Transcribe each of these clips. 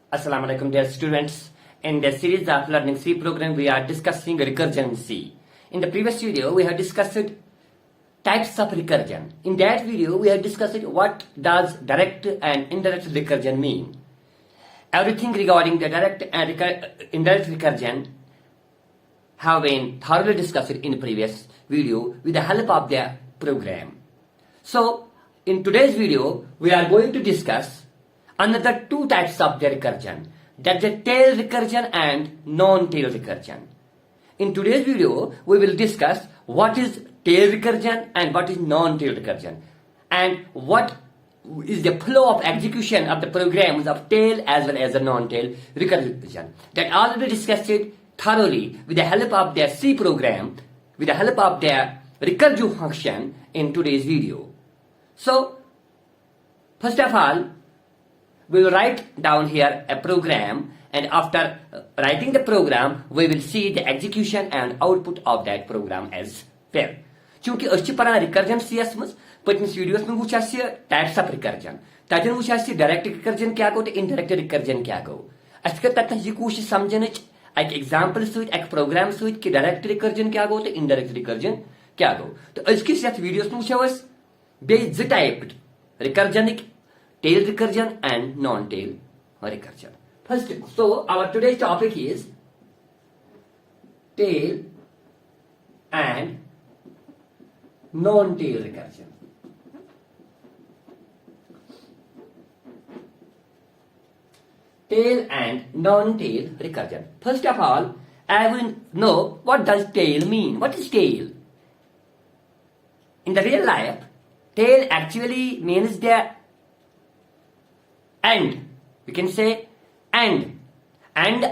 Assalamu alaikum dear students. In the series of learning C program, we are discussing recursion in C. In the previous video, we have discussed types of recursion. In that video, we have discussed what does direct and indirect recursion mean. Everything regarding the direct and indirect recursion have been thoroughly discussed in the previous video with the help of the program. So, in today's video, we are going to discuss another two types of the recursion, that's the tail recursion and non-tail recursion. In today's video, we will discuss what is tail recursion and what is non-tail recursion, and what is the flow of execution of the programs of tail as well as the non-tail recursion. That already discussed it thoroughly with the help of the C program, with the help of the recursive function in today's video. So, first of all, we will write down here a program, and after writing the program, we will see the execution and output of that program as well. चूंकि अच्छी पढ़ा recursion CS में पत्नीस videos में पूछा सी types of recursion ताकि पूछा सी direct recursion क्या गो तो इनडायरेक्ट रिकर्जन क्या गो अस कर तक ये कोशिश समझनच एक एग्जांपल सहित एक प्रोग्राम सहित कि डायरेक्ट रिकर्जन क्या गो तो इनडायरेक्ट रिकर्जन क्या गो तो अजकि यथ वीडियोस में पूछा वस बे ज type रिकर्जनिक tail recursion and non-tail recursion. First, so our today's topic is tail and non-tail recursion. Tail and non-tail recursion. First of all, I will know what does tail mean. What is tail? In the real life, tail actually means the end. We can say end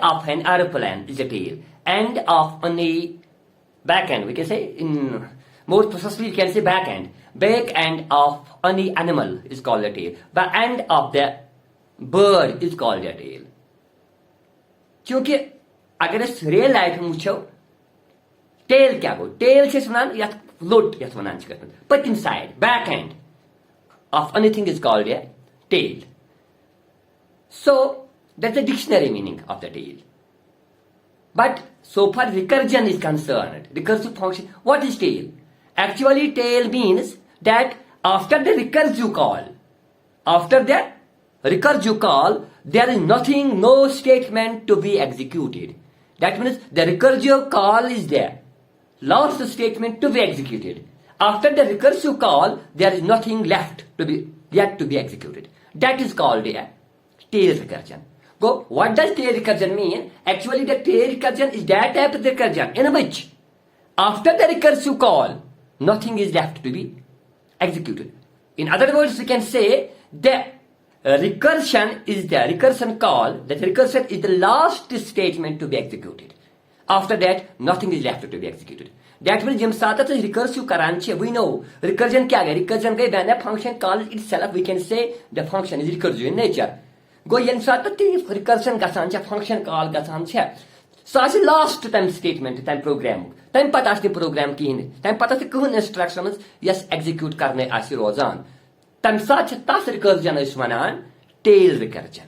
of an aeroplane is a tail. End of any back end. We can say in more precisely we can say back end. Back end of any animal is called a tail. The end of the bird is called a tail. क्योंकि अगर इस real life में वुचो tell क्या go tell से वनान या float या वनान पतिम side back end of anything is called a tail. So, that's the dictionary meaning of the tail. But so far recursion is concerned, recursive function, what is tail? Actually, tail means that after the recursive call, there is nothing, no statement to be executed. That means the recursive call is there. Last statement to be executed. After the recursive call, there is nothing left to be yet to be executed. That is called a tail recursion. Go, what does tail recursion mean? Actually, the tail recursion is that type of recursion in which after the recursive call, nothing is left to be executed. In other words, we can say the recursion is the recursion call, that recursion is the last statement to be executed. After that, nothing is left to be executed. That means jam sata to recursive karan che, we know recursion kya hai? Recursion kai when a function calls itself, we can say the function is recursive in nature. Go yen sata to recursion gasan che function call gasan che. So as last time statement time program. Time pata asni program ki hin. Time pata se kuhun instructions yes execute karne asi rozan. Time sach tas recursion is wanan tail recursion.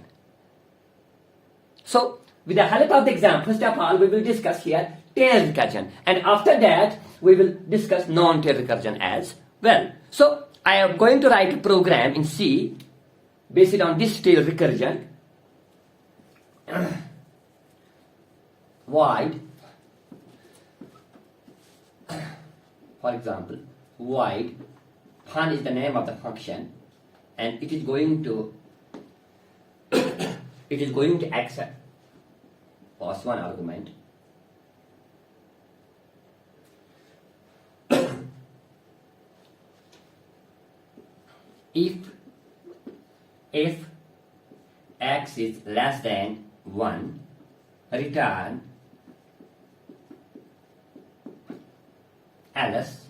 So with the help of the example, first of all we will discuss here tail recursion, and after that we will discuss non-tail recursion as well. So I am going to write a program in C based on this tail recursion. Void, for example, void fun is the name of the function, and it is going to accept pass one argument. If x is less than 1, return else.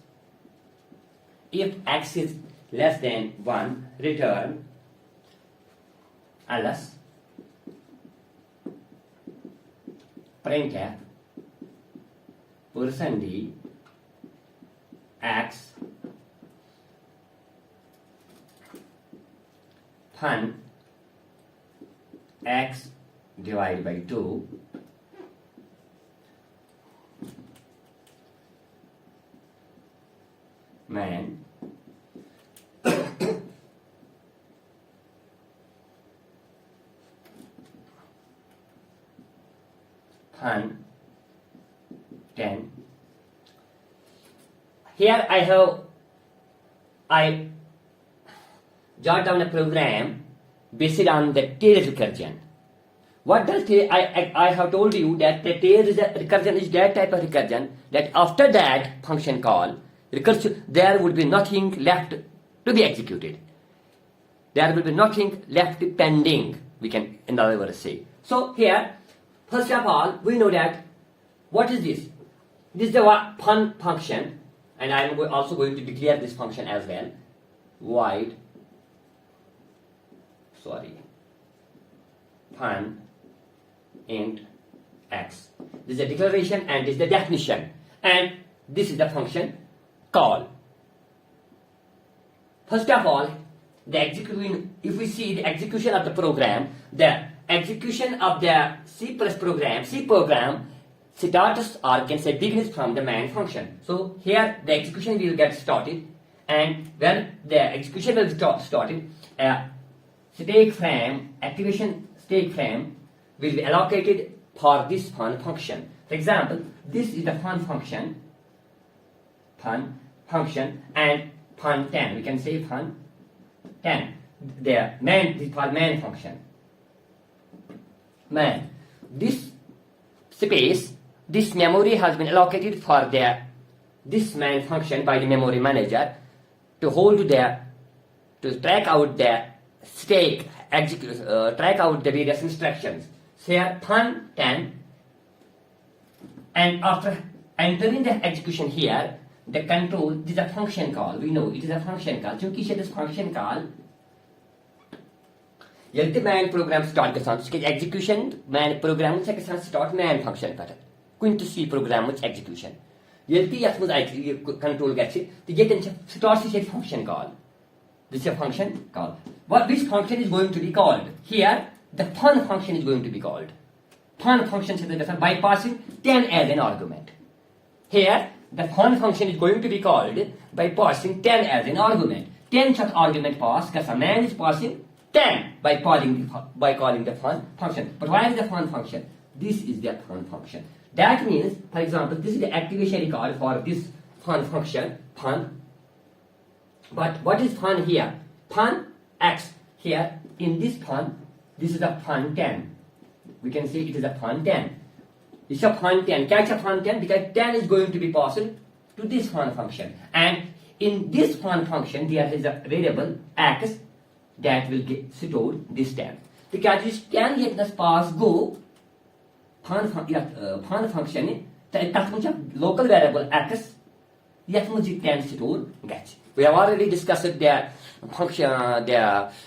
If x is less than 1, return else. Printf %d x fun x divided by 2 man fun 10. Here I jot down a program based on the tail recursion. What does tail? I have told you that the tail recursion is that type of recursion that after that function call recursion there would be nothing left to be executed. There will be nothing left pending, we can in other words say. So here, first of all, we know that what is this? This is the fun function, and I am also going to declare this function as well. Void fun int x. This is a declaration and this is the definition, and this is the function call. First of all, the execution, if we see the execution of the program, the execution of the C program starts or can say begins from the main function. So here the execution will get started, and when the execution will started, activation state frame will be allocated for this fun function. For example, this is the fun function, and fun 10. We can say fun 10. The main, this is called main function. Man, this space, this memory has been allocated for this main function by the memory manager to track out the stack, track out the various instructions. So here fun 10, and after entering the execution here, the control, this is a function call. We know it is a function call. Chunki se this function call, yelti main program start gasan, so execution main program se gasan start main function pata. Quint C program with execution. Yelti yatmuz control gachi, the yet start se function call. This is a function call. Which function is going to be called? Here, the fun function is going to be called. Fun function by passing 10 as an argument. Here, the fun function is going to be called by passing 10 as an argument. 10 such argument pass, because a man is passing 10 by calling the fun function. But why is the fun function? This is the fun function. That means, for example, this is the activation record for this fun function, fun. But what is fun here? Fun x. Here, in this fun, this is a fun 10. We can say it is a fun 10. It's a fun 10. Catch a fun 10 because 10 is going to be passed to this fun function. And in this fun function, there is a variable x that will get stored this 10. Because this 10 yet does pass go fun function, that local variable x yet must 10 stored gets. We have already discussed the function,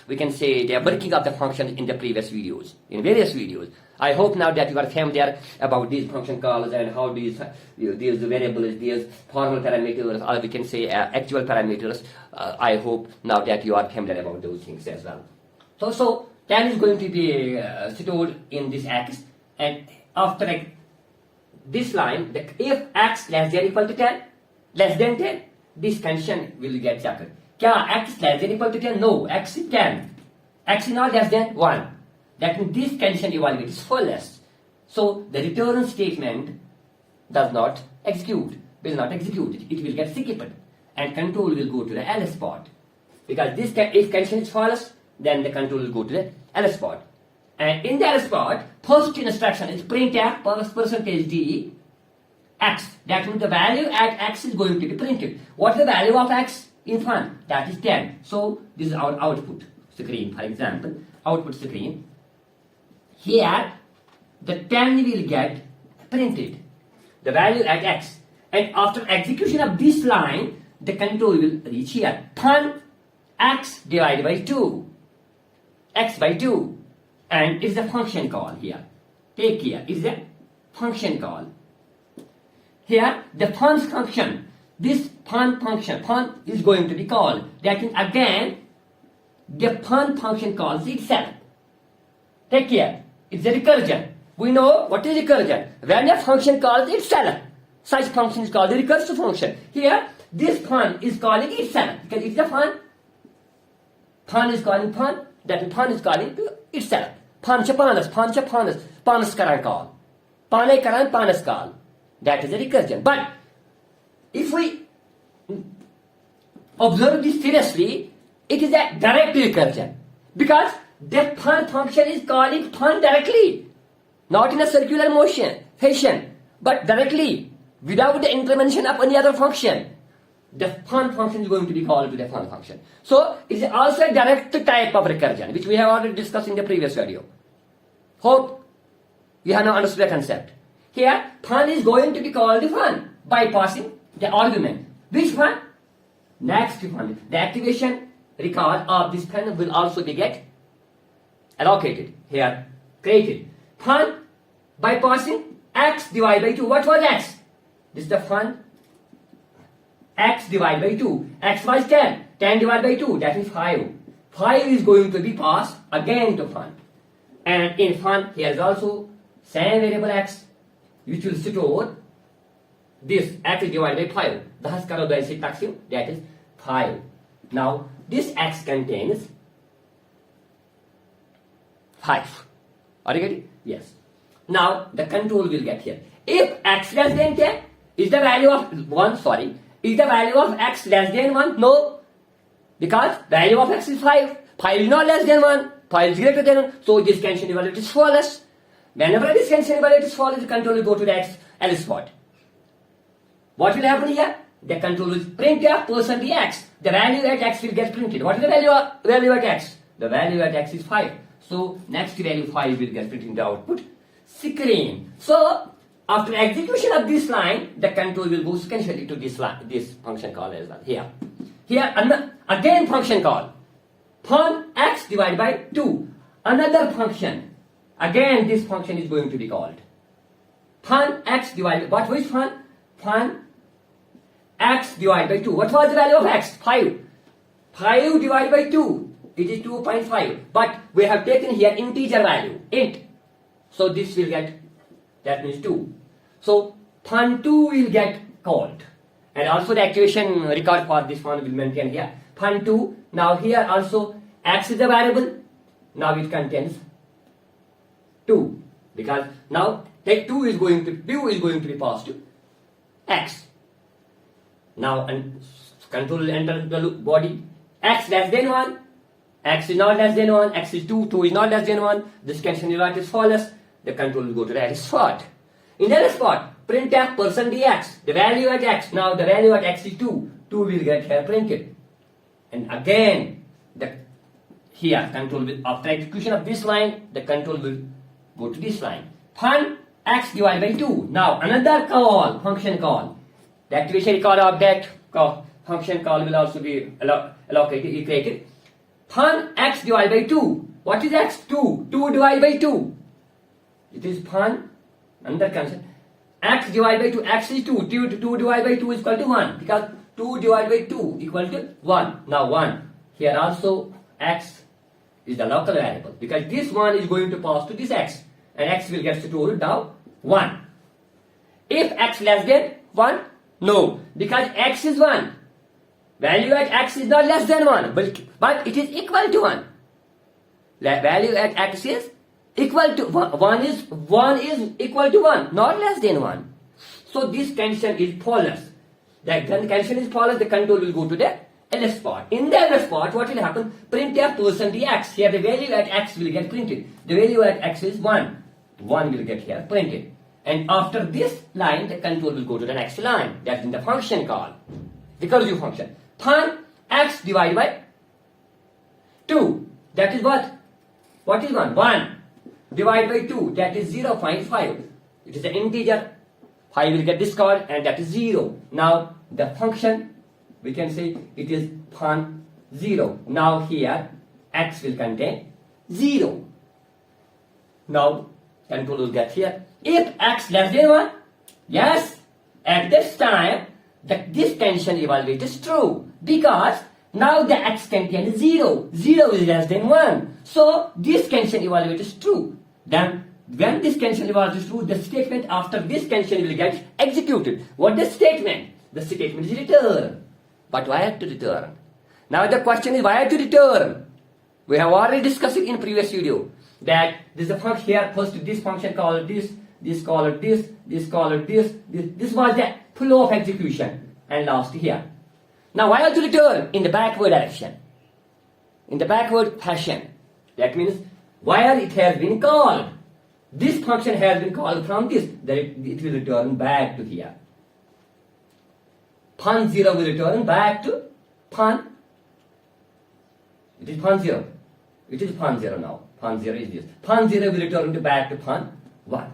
we can say the working of the function in the previous videos, in various videos. I hope now that you are familiar about these function calls and how these variables, these formal parameters, or we can say actual parameters. I hope now that you are familiar about those things as well. So 10 is going to be stored in this x, and after this line, if x less than or equal to 10, less than 10, this condition will get checked. Kya x less than or equal to 10? No, x is 10. X is not less than 1. That means this condition evaluate is fullest. So the return statement does not execute, will not execute. It will get skipped, and control will go to the else spot. Because this if condition is false, then the control will go to the else spot. And in the else spot, first instruction is printf %d x. That means the value at x is going to be printed. What is the value of x in fun? That is 10. So this is our output screen, for example. Output screen. Here, the 10 will get printed. The value at x. And after execution of this line, the control will reach here. Fun x divided by 2. X by 2. And it's a function call here. Take care. It's a function call. Here, the fun function, this fun function, fun is going to be called. That means again, the fun function calls itself. Take care. It's a recursion. We know what is recursion. When a function calls itself, such function is called the recursive function. Here, this fun is calling itself because it's a fun. Fun is calling fun. That fun is calling to itself. Fun cha panas, panas karan call. Pane karan panas call. That is a recursion. But if we observe this seriously, it is a direct recursion. Because that fun function is calling fun directly. Not in a circular motion, fashion, but directly, without the intervention of any other function. The fun function is going to be called to the fun function. So, it is also a direct type of recursion, which we have already discussed in the previous video. Hope you have now understood the concept. Here, fun is going to be called the fun by passing the argument. Which fun? Next fun. The activation record of this fun will also be get allocated here, created. Fun by passing x divided by 2. What was x? This is the fun. X divided by 2. X was 10. 10 divided by 2, that is 5. 5 is going to be passed again to fun. And in fun, here is also same variable x, which will store this x divided by 5. Thus, that is 5. Now, this x contains 5. Are you getting? Yes. Now, the control will get here. If x less than 10, is the value of 1, sorry, is the value of x less than 1? No. Because value of x is 5. 5 is not less than 1. 5 is greater than 1. So, this condition evaluate is false. Whenever this condition evaluate is false, the control will go to the x L spot. What will happen here? The control will print the percent the x. The value at x will get printed. What is the value at x? The value at x is 5. So, next value 5 will get printed in the output screen. So, after execution of this line, the control will go sequentially to this line, this function call as well. Here, again function call. Fun x divided by 2. Another function. Again, this function is going to be called. Fun x divided by, which fun? Fun x divided by 2. What was the value of x? 5. 5 divided by 2. It is 2.5. But we have taken here integer value, int. So this will get, that means 2. So fun2 will get called. And also the activation record for this one will maintain here. Fun2, now here also x is a variable. Now it contains 2. Because now take 2 is going to be passed to x. Now and control will enter the loop body. X less than 1. X is not less than 1. X is 2. 2 is not less than 1. This condition is false. The control will go to the L spot. In the L spot, printf %dx, the value at x. Now the value at x is 2. 2 will get here printed. And again, here control will, after execution of this line, the control will go to this line. Fun x divided by 2. Now another call, function call. The activation record of that function call will also be allocated, created. Fun x divided by 2. What is x? 2. 2 divided by 2. It is fun. Another concept. X divided by 2. X is 2. 2 divided by 2 is equal to 1. Because 2 divided by 2 equal to 1. Now 1. Here also x is the local variable. Because this 1 is going to pass to this x. And x will get stored now 1. If x less than 1? No. Because x is 1. Value at x is not less than 1. But it is equal to 1. Value at x is equal to 1. 1 is equal to 1, not less than 1. So this condition is false. The condition is false, the control will go to the L spot. In the L spot, what will happen? Printf %dx. Here the value at x will get printed. The value at x is 1. 1 will get here printed. And after this line, the control will go to the next line. That's in the function call. Recursive function. Fun x divided by 2. That is what? What is 1? 1. Divided by 2, that is 0.5. It is an integer. 5 will get discarded and that is 0. Now the function, we can say it is fun 0. Now here x will contain 0. Now control will get here. If x less than 1, yes, at this time this condition evaluate is true. Because now the x contains 0. 0 is less than 1. So this condition evaluate is true. then when this condition was true, the statement after this condition will get executed. What is statement? The statement is return. But why to return? Now the question is why to return? We have already discussed it in previous video that this is a function here. First this function called this called this called this. This was the flow of execution and last here. Now why to return in the backward direction? In the backward fashion. That means where it has been called. This function has been called from this. Then it will return back to here. Fun 0 will return back to fun. It is fun 0. It is fun 0 now. Fun 0 is this. Fun 0 will return back to fun 1.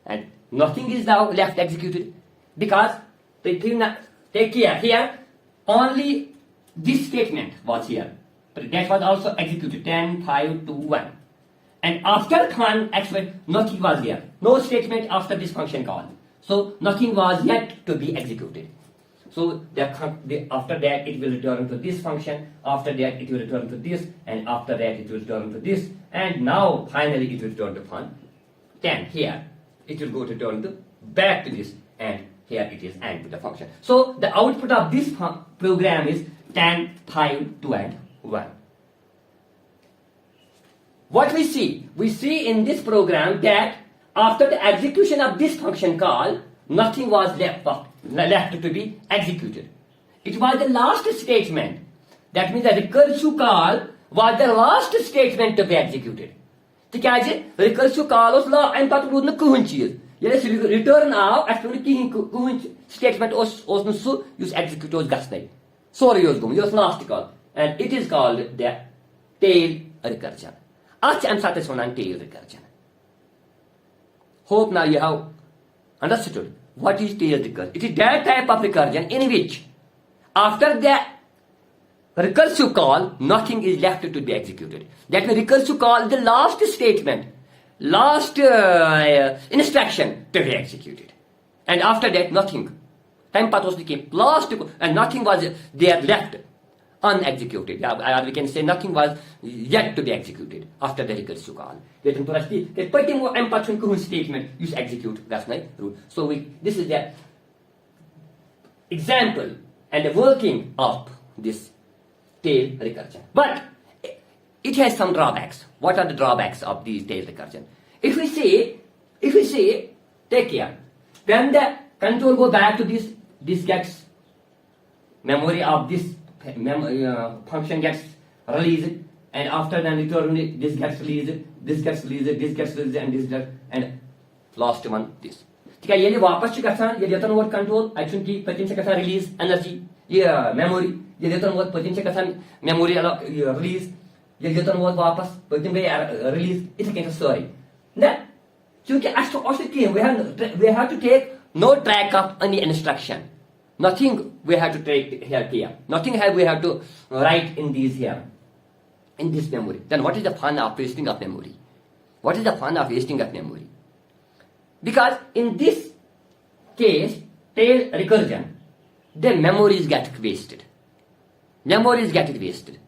And nothing is now left executed. Because, take care, here only this statement was here. But that was also executed. 10, 5, 2, 1. And after fun, actually nothing was there. No statement after this function call. So nothing was yet to be executed. So after that it will return to this function, after that it will return to this, and after that it will return to this, and now finally it will return to fun 10 here. It will go to return to back to this, and here it is and to the function. So the output of this program is 10, 5, 2 and 1. What we see? We see in this program that after the execution of this function call, nothing was left to be executed. It was the last statement. That means the recursive call was the last statement to be executed. Because recursive call was law and pat root na kuhun cheez. Yes, return now after kuhun statement was no so use execute was gasnai. Sorry use last call. And it is called the tail recursion. Ach am satisfied tail recursion. Hope now you have understood what is tail recursion. It is that type of recursion in which after the recursive call, nothing is left to be executed. That means recursive call, the last statement, last instruction to be executed. And after that, nothing. Time path was became last, and nothing was there left unexecuted. Or we can say nothing was yet to be executed after the recursive call. Statement you execute. That's my rule. So this is the example and the working of this tail recursion. But it has some drawbacks. What are the drawbacks of these tail recursion? If we say, take care, when the control go back to this gets memory of this function gets released, and after then return this gets released, this gets released, this gets released, and this gets, and last one this. ठीक है ये वापस ची कसान ये देता note control action की पतिन से कसान release energy ये मेमोरी ये देता नोट पतिन से कसान मेमोरी रिलीज ये देता नोट वापस पतिन गई रिलीज इसे कहते सॉरी ना क्योंकि also we have to take no track of any instruction. Nothing we have to take here. Nothing we have to write in these here, in this memory. Then what is the fun of wasting of memory? What is the fun of wasting of memory? Because in this case, tail recursion, the memories get wasted. Memories get wasted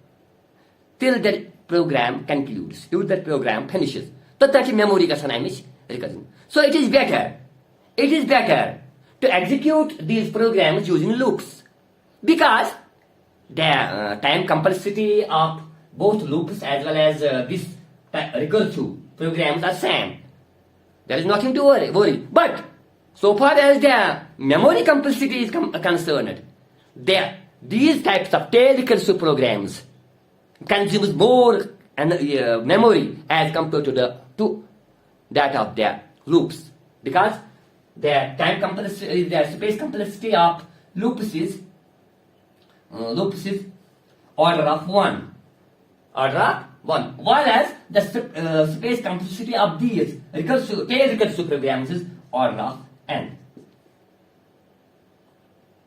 till the program concludes, till the program finishes. So that memory ka name is recursion. So it is better to execute these programs using loops, because the time complexity of both loops as well as this recursive programs are same. There is nothing to worry. But so far as the memory complexity is concerned, these types of tail recursive programs consumes more memory as compared to that of the loops, because the time complexity, the space complexity of loops is order of 1. Whereas the space complexity of these tail recursive programs is order of n.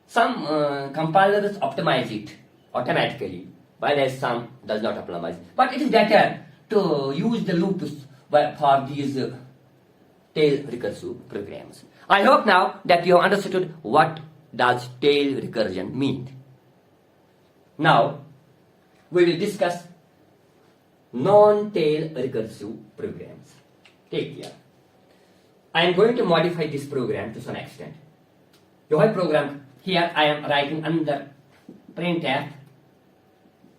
Some compilers optimize it automatically, while some does not optimize. But it is better to use the loops for these tail recursive programs. I hope now that you have understood what does tail recursion mean. Now we will discuss non-tail recursive programs. Take care. I am going to modify this program to some extent. Your program here I am writing under printf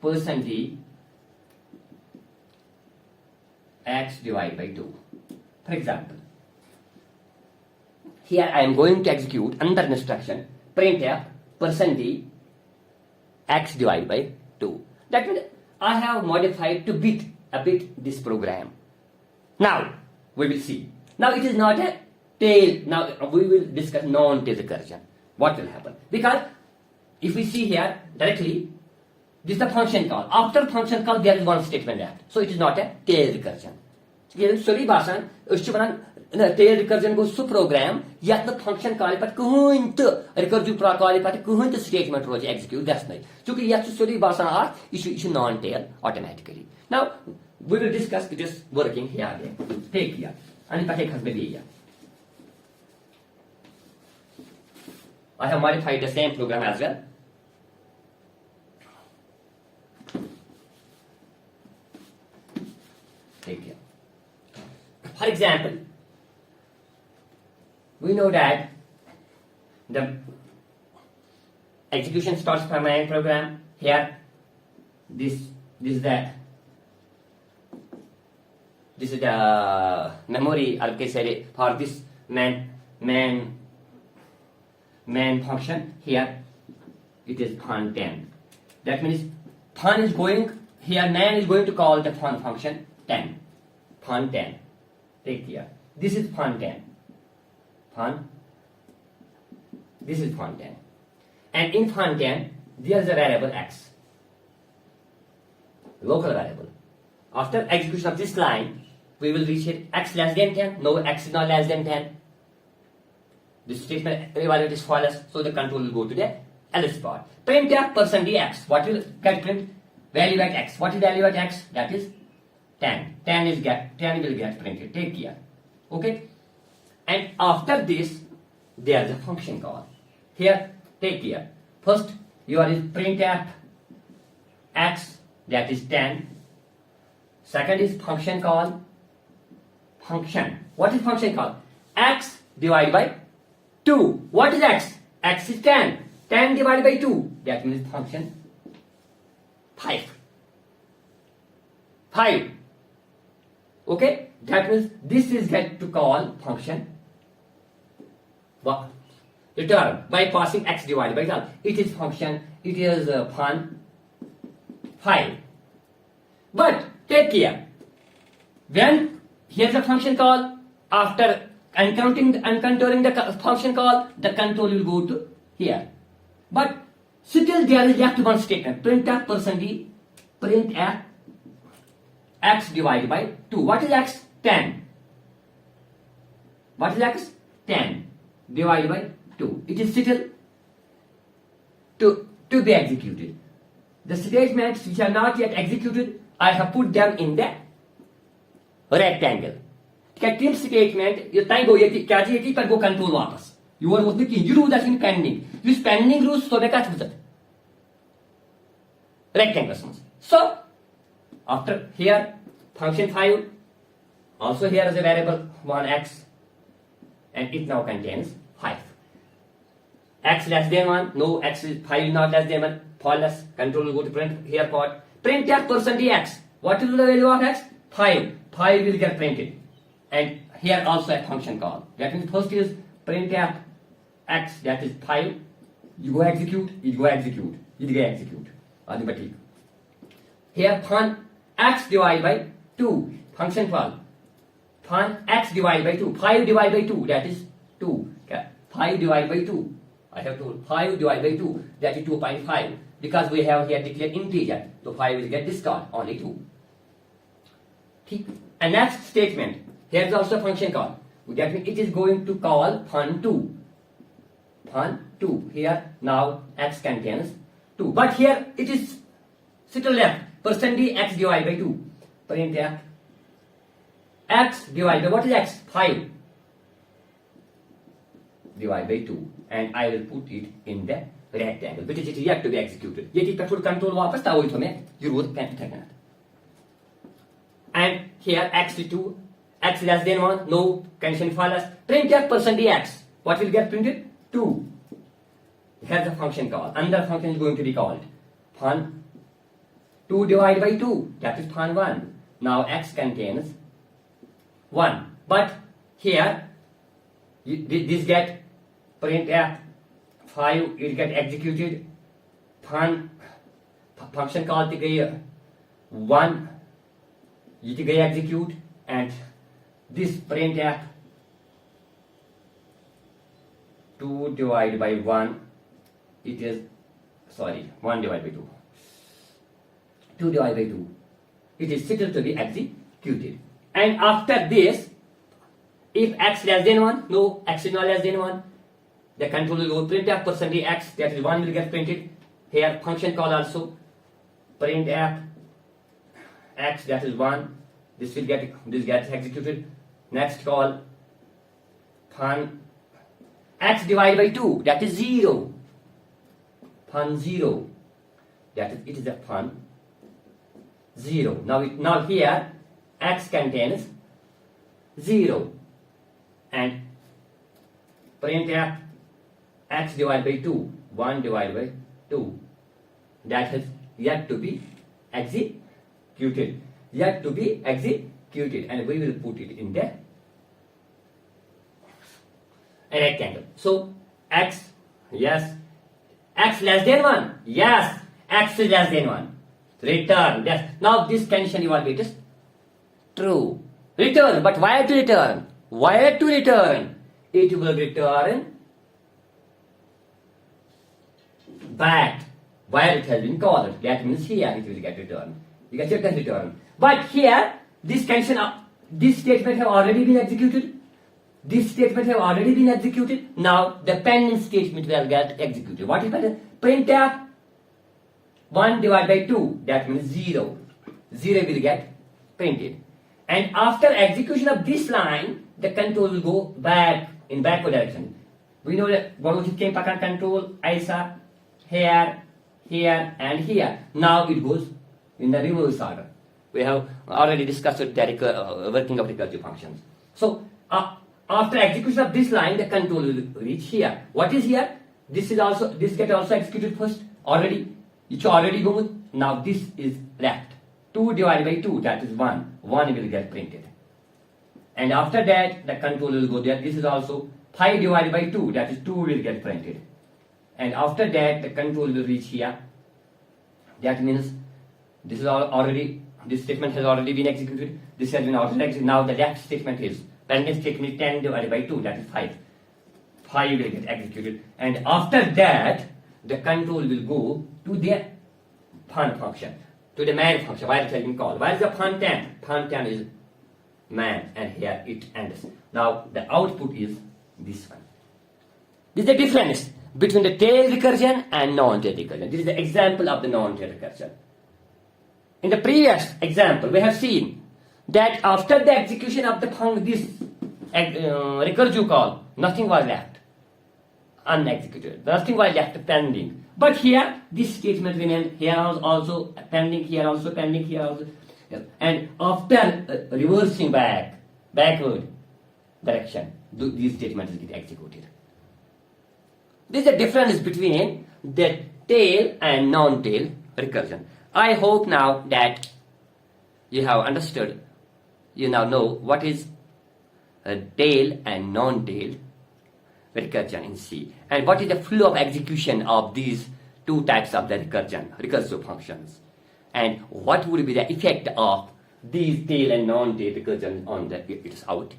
%d x divided by 2. For example, here I am going to execute under instruction printf %d x divided by 2. That means I have modified to a bit this program. Now we will see. Now it is not a tail. Now we will discuss non-tail recursion. What will happen? Because if we see here directly, this is the function call. After function call, there is one statement left. So it is not a tail recursion. ये सभी भाषा उससे बना tail recursion को सु program या तो function call पर कोई तो recursive call पर कोई तो statement रोज execute that's नहीं. क्योंकि यह सभी भाषा are issue non-tail automatically. Now we will discuss this working here again. Take here. And if I has been here. I have modified the same program as well. Take care. For example, we know that the execution starts from my program. Here, this is the memory allocated for this main function. Here it is fun 10. That means fun is going here. Man is going to call the fun function 10. Fun 10. Take care. This is fun 10. Fun. This is fun 10. And in fun 10, there is a variable x. Local variable. After execution of this line, we will reach it x less than 10. No, x is not less than 10. This statement evaluate is false, so the control will go to the else part. Printf %dx. What will get print? Value at x. What is value at x? That is 10. 10 will get printed. Take care. Okay? And after this, there is a function call. Here, take care. First, your is printf x, that is 10. Second is function call. Function. What is function call? X divided by 2. What is x? X is 10. 10 divided by 2. That means function 5. 5. Okay? That means this is get to call function return by passing x divided by 12. It is function, it is fun 5. But take care. When here's a function call, after encountering the function call, the control will go to here. But still there is left one statement. Printf %d printf x divided by 2. What is x? 10. What is x? 10 divided by 2. It is still to be executed. The statements which are not yet executed, I have put them in the rectangle. Trim statement, you time go yeti पर go control वापस. You are what you do that in pending. This pending rules so bekat with rectangle. So after here function 5, also here is a variable 1x, and it now contains 5. X less than 1, no, x is 5 not less than 1, false. Control will go to print here part. Printf %dx. What is the value of x? 5. 5 will get printed. And here also a function call. That means first is printf x, that is 5. You go execute, it go execute, it go execute. Here fun x divided by 2. Function call. Fun x divided by 2. 5 divided by 2, that is 2. 5 divided by 2. I have told 5 divided by 2, that is 2.5. Because we have here declared integer, so 5 will get discard, only 2. And next statement, here is also a function call. That means it is going to call fun2. Fun2. Here now x contains 2. But here it is still left. %d x divided by 2. Printf x divided by what is x? 5 divided by 2. And I will put it in the rectangle, which is yet to be executed. ये चीज का full control वापस था वही तो मैं जरूरत pant था and here x is 2, x less than 1, no condition false. Printf %x, what will get printed? 2. Here's the function call. Another function is going to be called fun 2 divided by 2, that is fun 1. Now x contains 1, but here this get printf 5, it get executed. Fun function call to गई 1, it गई execute, and this printf 2 divided by 1, it is, sorry, 1 divided by 2. 2 divided by 2. It is still to be executed. And after this, if x less than 1, no, x is not less than 1, the control will go printf %x, that is 1 will get printed. Here function call also printf x, that is 1. This gets executed. Next call fun x divided by 2, that is 0. Fun 0, that is, it is a fun 0. Now here x contains 0, and printf x divided by 2, 1 divided by 2, that has yet to be executed. Yet to be executed, and we will put it in the rectangle. So x, yes, x less than 1, yes, x is less than 1. Return, yes. Now this condition evaluate is true. Return, but why to return? Why to return? It will return back where it has been called. That means here it will get returned. You can check the return. But here, this condition, this statement have already been executed. This statement have already been executed. Now the pending statement will get executed. What is that? Printf 1 divided by 2, that means 0. 0 will get printed. And after execution of this line, the control will go back in backward direction. We know that what came back control, ISA, here, here, and here. Now it goes in the reverse order. We have already discussed the working of recursive functions. So after execution of this line, the control will reach here. What is here? This get also executed first already. It's already gone. Now this is left. 2 divided by 2, that is 1. 1 will get printed. And after that, the control will go there. This is also 5 divided by 2, that is 2 will get printed. And after that, the control will reach here. That means this statement has already been executed. This has been already executed. Now the left statement is, pending statement is 10 divided by 2, that is 5. 5 will get executed. And after that, the control will go to the fun function, to the man function, where it has been called. Where is the fun 10? Fun 10 is man, and here it ends. Now the output is this one. This is the difference between the tail recursion and non-tail recursion. This is the example of the non-tail recursion. In the previous example, we have seen that after the execution of this recursive call, nothing was left unexecuted. Nothing was left pending. But here, this statement remained. Here also pending. Here also pending. Here also. And after reversing backward direction, these statements get executed. This is the difference between the tail and non-tail recursion. I hope now that you have understood, you now know what is a tail and non-tail recursion in C, and what is the flow of execution of these two types of the recursive functions, and what would be the effect of these tail and non-tail recursion on its output.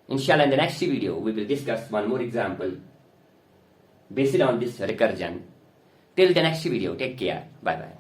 Inshallah, in the next video, we will discuss one more example based on this recursion. Till the next video, take care. Bye bye.